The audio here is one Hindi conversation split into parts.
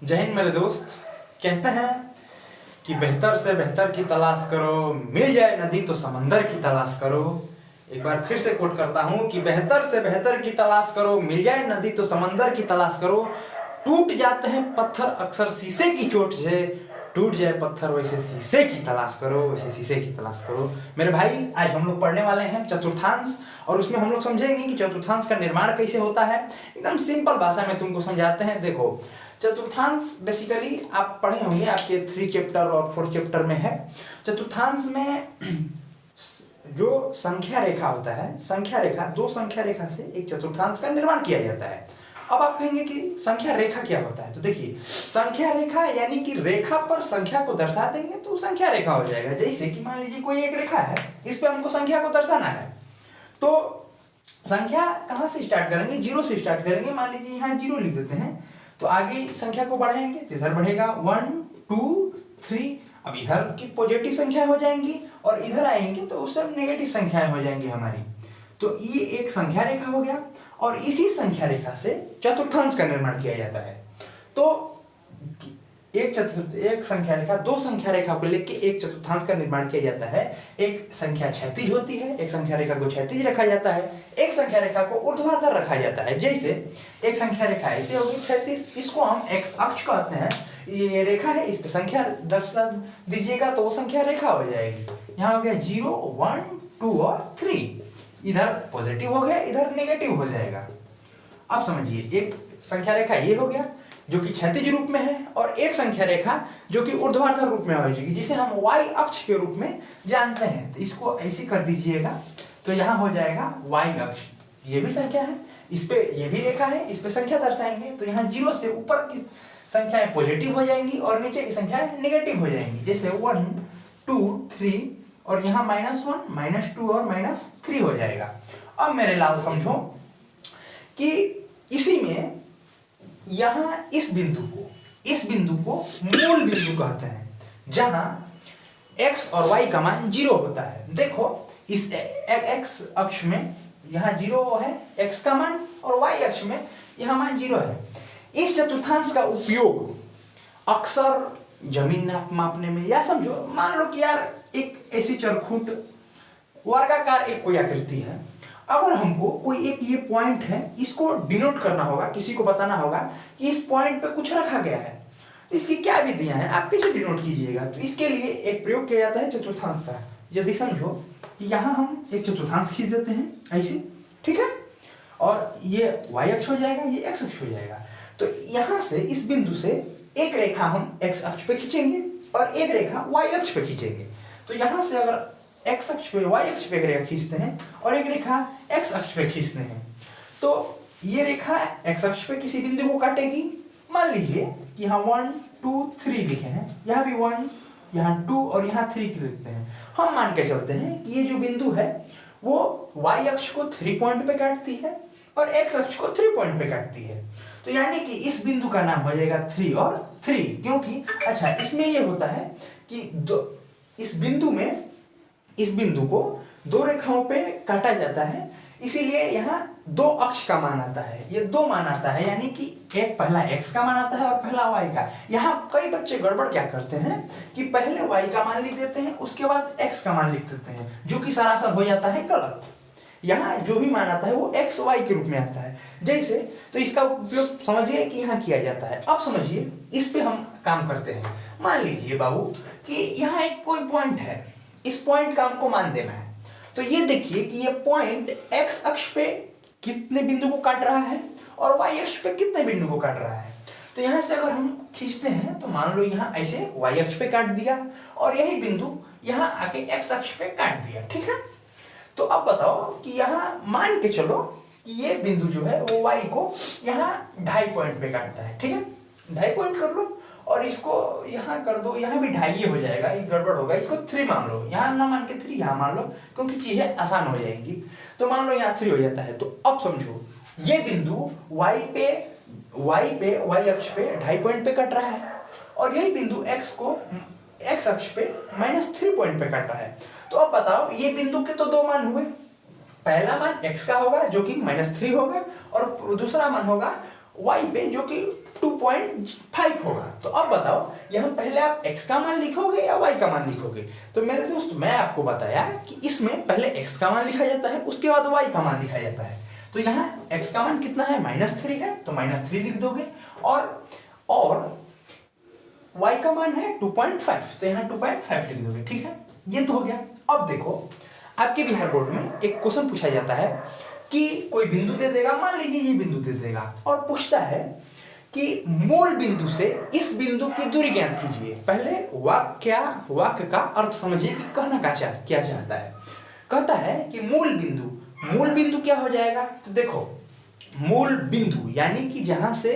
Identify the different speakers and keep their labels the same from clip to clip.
Speaker 1: जय हिंद मेरे दोस्त। कहते हैं कि बेहतर से बेहतर की तलाश करो, मिल जाए नदी तो समंदर की तलाश करो। एक बार फिर से कोट करता हूँ कि बेहतर से बेहतर की तलाश करो, मिल जाए नदी तो समंदर की तलाश करो। टूट जाते हैं पत्थर अक्सर शीशे की चोट से, टूट जाए पत्थर वैसे शीशे की तलाश करो, वैसे शीशे की तलाश करो। मेरे भाई, आज हम लोग पढ़ने वाले हैं चतुर्थांश, और उसमें हम लोग समझेंगे कि चतुर्थांश का निर्माण कैसे होता है। एकदम सिंपल भाषा में तुमको समझाते हैं। देखो, चतुर्थांश बेसिकली आप पढ़े होंगे, आपके 3 चैप्टर और 4 चैप्टर में है। चतुर्थांश में जो संख्या रेखा होता है, संख्या रेखा, 2 संख्या रेखा से एक चतुर्थांश का निर्माण किया जाता है। अब आप कहेंगे कि संख्या रेखा क्या होता है, तो देखिए, संख्या रेखा यानी कि रेखा पर संख्या को दर्शा देंगे तो संख्या रेखा हो जाएगा। जैसे कि मान लीजिए कोई एक रेखा है, इस पे हमको संख्या को दर्शाना है, तो संख्या कहाँ से स्टार्ट करेंगे? 0 से स्टार्ट करेंगे। मान लीजिए यहाँ 0 लिख देते हैं, तो आगे संख्या को बढ़ाएंगे तो इधर बढ़ेगा 1 2 3। अब इधर की पॉजिटिव संख्या हो जाएंगी और इधर आएंगे तो उस सब नेगेटिव संख्याएं हो जाएंगी हमारी। तो ये एक संख्या रेखा हो गया, और इसी संख्या रेखा से चतुर्थांश का निर्माण किया जाता है। तो एक संख्या रेखा, 2 संख्या रेखा को लेके एक चतुर्थांश का निर्माण किया जाता है। एक संख्या क्षैतिज होती है, एक संख्या रेखा को क्षैतिज रखा जाता है, एक संख्या रेखा को ऊर्ध्वाधर रखा जाता है। जैसे एक संख्या रेखा ऐसे होगी क्षैतिज, इसको हम एक्स अक्ष कहते हैं। ये रेखा है, इस पे संख्या दर्शा दीजिएगा तो वो संख्या रेखा हो जाएगी। यहाँ हो गया 0 1 2 और 3, इधर पॉजिटिव हो गया, इधर नेगेटिव हो जाएगा। अब समझिए, एक संख्या रेखा ये हो गया जो कि क्षैतिज रूप में है, और एक संख्या रेखा जो कि ऊर्ध्वाधर रूप में हो जाएगी, जिसे हम y अक्ष के रूप में जानते हैं। तो इसको ऐसे कर दीजिएगा तो यहाँ हो जाएगा y अक्ष। ये भी संख्या है, इस पे ये भी रेखा है, इस पे संख्या दर्शाएंगे तो यहाँ 0 से ऊपर की संख्याएं पॉजिटिव हो जाएंगी और नीचे की संख्याएं नेगेटिव हो जाएंगी। जैसे 1 2 3, और यहाँ -1 -2 और -3 हो जाएगा। अब मेरे लाल समझो कि इसी में यहाँ इस बिंदु को मूल बिंदु कहते हैं, जहां x और y का मान 0 होता है। देखो, इस x अक्ष में यहाँ 0 है x का मान, और y अक्ष में यहाँ मान 0 है। इस चतुर्थांश का उपयोग अक्सर जमीन मापने में, या समझो, मान लो कि यार एक ऐसी चरखूट वर्गाकार एक कोई आकृति है, अगर हमको कोई एक ये पॉइंट है, इसको डिनोट करना होगा, किसी को बताना होगा कि इस पॉइंट पे कुछ रखा गया है, तो इसकी क्या विधियां हैं, आप कैसे डिनोट कीजिएगा? तो इसके लिए एक प्रयोग किया जाता है चतुर्थांश का। यदि समझो कि यहाँ हम एक चतुर्थांश खींच देते हैं ऐसे, ठीक है, और ये y अक्ष हो जाएगा, ये x अक्ष हो जाएगा। तो यहाँ से इस बिंदु से एक रेखा हम x अक्ष पे खींचेंगे और एक रेखा y अक्ष पे खींचेंगे। तो यहाँ से अगर x अक्ष पे y अक्ष पे एक रेखा खींचते हैं और एक रेखा x अक्ष पे खींचते हैं, तो ये रेखा x अक्ष पे किसी बिंदु को काटेगी। मान लीजिए कि यहाँ 1 2 3 लिखे हैं, यहाँ भी 1, यहाँ 2 और यहाँ 3 लिखते हैं। हम मान के चलते हैं कि ये जो बिंदु है वो y अक्ष को 3 पॉइंट पे काटती है और x अक्ष को 3 पॉइंट पे काटती है। तो यानी कि इस बिंदु का नाम हो जाएगा 3 और 3, क्योंकि अच्छा, इसमें ये होता है कि इस बिंदु को 2 रेखाओं पे काटा जाता है, इसीलिए यहाँ 2 अक्ष का मान आता है, ये 2 मान आता है, यानी कि एक पहला x का मान आता है और पहला y का। यहाँ कई बच्चे गड़बड़ क्या करते हैं कि पहले y का मान लिख देते हैं, उसके बाद x का मान लिख देते हैं, जो कि सरासर हो जाता है गलत। यहाँ जो भी मान आता है वो x y के रूप में आता है। जैसे, तो इसका उपयोग समझिए कि यहाँ किया जाता है। अब समझिए, इस पे हम काम करते हैं। मान लीजिए बाबू कि यहाँ एक कोई पॉइंट है, इस पॉइंट का हमको मान देना है। तो ये देखिए कि ये पॉइंट x अक्ष पे कितने बिंदु को काट रहा है और y अक्ष पे कितने बिंदु को काट रहा है। तो यहाँ से अगर हम खींचते हैं तो मान लो यहाँ ऐसे y अक्ष पे काट दिया और यही बिंदु यहाँ आके x अक्ष पे काट दिया, ठीक है। तो अब बताओ कि यहाँ मान के चलो कि ये बिंदु जो है वो y को यहाँ 2.5 पॉइंट पे काटता है, ठीक है। 2.5 पॉइंट कर लो और इसको यहाँ कर दो, यहाँ भी 2.5 ये हो जाएगा, ये गड़बड़ होगा, इसको 3 मान लो, यहाँ ना मान के 3 यहाँ मान लो, क्योंकि चीजें आसान हो जाएंगी। तो मान लो यहाँ 3 हो जाता है। तो अब समझो, ये बिंदु y अक्ष पे 2.5 पॉइंट पे कट रहा है और यही बिंदु x को x अक्ष पे -3 पॉइंट पे कट रहा है। तो अब बताओ, ये बिंदु के तो 2 मान हुए, पहला मान x का होगा जो कि -3 होगा, और दूसरा मान होगा y पे जो कि 2.5 होगा। तो अब बताओ यहाँ पहले आप x का मान लिखोगे या y का मान लिखोगे? तो मेरे दोस्त मैं आपको बताया कि इसमें पहले x का मान लिखा जाता है, उसके बाद y का मान लिखा जाता है। तो यहाँ x का मान कितना है? -3 है, तो -3 लिख दोगे, और y का मान है 2.5, तो यहाँ 2.5 लिख दोगे। ठीक है, ये तो हो गया। अब देखो आपके बिहार बोर्ड में एक क्वेश्चन पूछा जाता है कि कोई बिंदु दे देगा, मान लीजिए ये बिंदु दे देगा, और पूछता है कि मूल बिंदु से इस बिंदु की दूरी ज्ञात कीजिए। पहले वाक्य का अर्थ समझिए कि कहना क्या चाहता है। कहता है कि मूल बिंदु क्या हो जाएगा? तो देखो मूल बिंदु यानी कि जहां से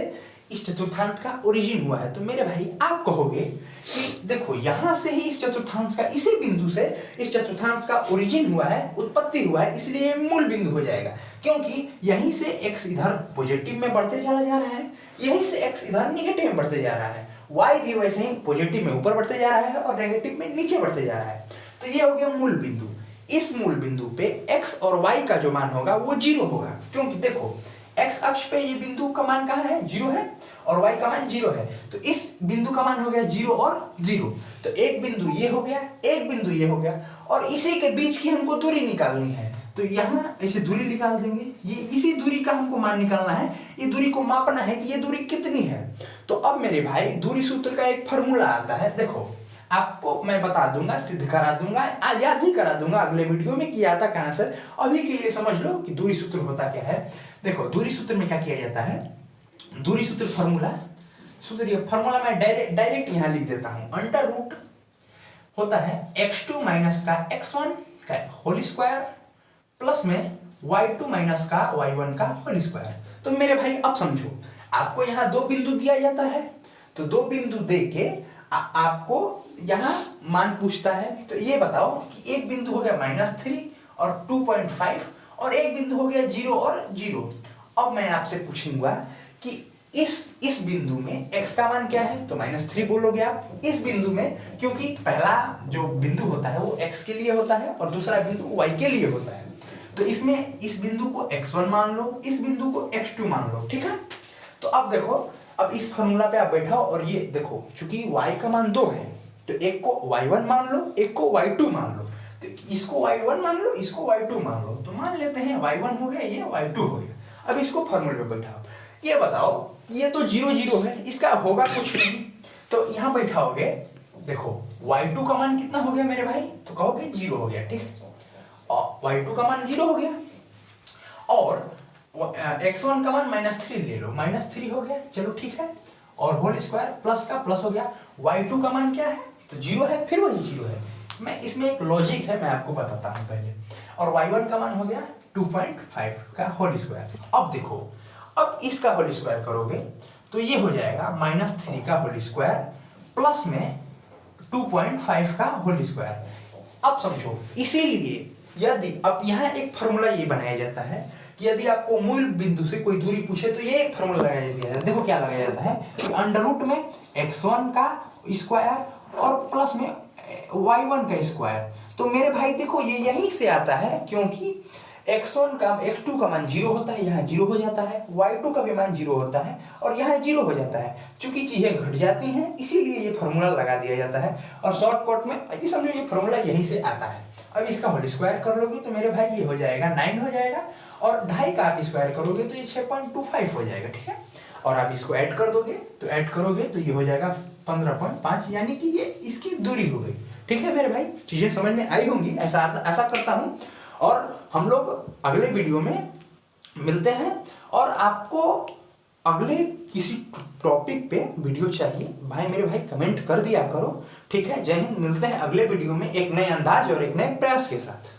Speaker 1: इस चतुर्थांश का ओरिजिन हुआ है। तो मेरे भाई आप कहोगे कि देखो यहां से ही इस चतुर्थांश का, इसी बिंदु से इस चतुर्थांश का ओरिजिन हुआ है, उत्पत्ति हुआ है, इसलिए मूल बिंदु हो जाएगा। क्योंकि यहीं से x इधर पॉजिटिव में बढ़ते चला जा रहा है, यहीं से x इधर नेगेटिव में बढ़ते जा रहा है, y भी वैसे ही पॉजिटिव में ऊपर बढ़ते जा रहा है और नेगेटिव में नीचे बढ़ते जा रहा है। तो ये हो गया मूल बिंदु। इस मूल बिंदु पे x और y का जो मान होगा वो 0 होगा, क्योंकि देखो x अक्ष पे ये बिंदु का मान कहाँ है? 0 है, और y का मान 0 है। तो इस बिंदु का मान हो गया 0 और 0। तो एक बिंदु ये हो गया, एक बिंदु ये हो गया, और इसी के बीच की हमको दूरी निकालनी है। तो यहाँ ऐसे दूरी निकाल देंगे, ये इसी दूरी का हमको मान निकालना है, ये दूरी को मापना है कि ये दूरी कितनी है। तो अब मेरे भाई दूरी सूत्र का एक फॉर्मूला आता है, देखो आपको मैं बता दूंगा, सिद्ध करा दूंगा, याद ही करा दूंगा अगले वीडियो में कि आता कहाँ से। अभी के लिए समझ लो कि दूरी सूत्र होता क्या है। देखो दूरी सूत्र में क्या किया जाता है, दूरी सूत्र फॉर्मूला मैं डायरेक्ट यहाँ लिख देता हूँ। अंडर रूट होता है x2 माइनस का x1 का होल स्क्वायर प्लस में y2 माइनस का y1 का होल स्क्वायर। तो मेरे भाई अब समझो, आपको यहाँ दो बिंदु दिया जाता है, तो दो बिंदु दे के आपको यहाँ मान पूछता है। तो ये बताओ कि एक बिंदु हो गया -3 और 2.5, और एक बिंदु हो गया 0 और 0। अब मैं आपसे पूछूंगा कि इस बिंदु में x का मान क्या है? तो -3 बोलोगे आप। इस बिंदु में, क्योंकि पहला जो बिंदु होता है वो x के लिए होता है और दूसरा बिंदु y के लिए होता है, तो इसमें इस बिंदु को x1 मान लो, इस बिंदु को x2 मान लो। ठीक है, तो अब देखो, अब इस फॉर्मूला पे आप बैठाओ और ये देखो, चूंकि y का मान 2 है तो एक को y1 मान लो, एक को y2 मान लो। तो इसको y1 मान लो, इसको y2 मान लो। तो मान लेते हैं y1 हो गया, ये y2 हो गया। अब इसको फॉर्मूले पे बैठाओ, ये बताओ ये तो 0 0 है, इसका होगा कुछ नहीं। तो यहाँ बैठाओगे, देखो y2 का मान कितना हो गया मेरे भाई? तो कहोगे 0 हो गया। ठीक है, और y2 का मान 0 हो गया, और x1 का मान -3 ले लो, -3 हो गया। चलो ठीक है, और होल स्क्वायर प्लस का प्लस हो गया। y2 का मान क्या है? तो 0 है, फिर वही 0 है। मैं इसमें एक लॉजिक है, मैं आपको बताता हूँ पहले। और y1 का मान हो गया 2.5 का होल स्क्वायर। अब देखो, अब इसका होल स्क्वायर करोगे तो ये हो जाएगा -3 का होल स्क्वायर प्लस में 2.5 का होल स्क्वायर। अब समझो, इसीलिए यदि अब यहाँ एक फॉर्मूला ये बनाया जाता है कि यदि आपको मूल बिंदु से कोई दूरी पूछे तो ये एक फॉर्मूला लगाया जाता है। देखो क्या लगाया जाता है कि अंडर रूट में x1 का स्क्वायर और प्लस में y1 का स्क्वायर। तो मेरे भाई देखो ये यहीं से आता है, क्योंकि x2 का मान 0 होता है, यहाँ 0 हो जाता है, y2 का भी मान 0 होता है और यहाँ 0 हो जाता है। चूंकि चीजें घट जाती हैं इसीलिए ये फॉर्मूला लगा दिया जाता है, और शॉर्टकट में ये समझो ये फॉर्मूला यहीं से आता है। अब इसका होल स्क्वायर कर लोगे तो मेरे भाई ये हो जाएगा 9 हो जाएगा, और 2.5 का आप स्क्वायर करोगे तो ये 6.25 हो जाएगा। ठीक है, और आप इसको ऐड कर दोगे तो ये हो जाएगा 15.5, यानी कि ये इसकी दूरी हो गई। ठीक है मेरे भाई, चीजें समझ में आई होंगी, ऐसा करता हूँ। और हम लोग अगले वीडियो में मिलते हैं, और आपको अगले किसी टॉपिक पे वीडियो चाहिए भाई मेरे भाई कमेंट कर दिया करो। ठीक है, जय हिंद, मिलते हैं अगले वीडियो में एक नए अंदाज और एक नए प्रयास के साथ।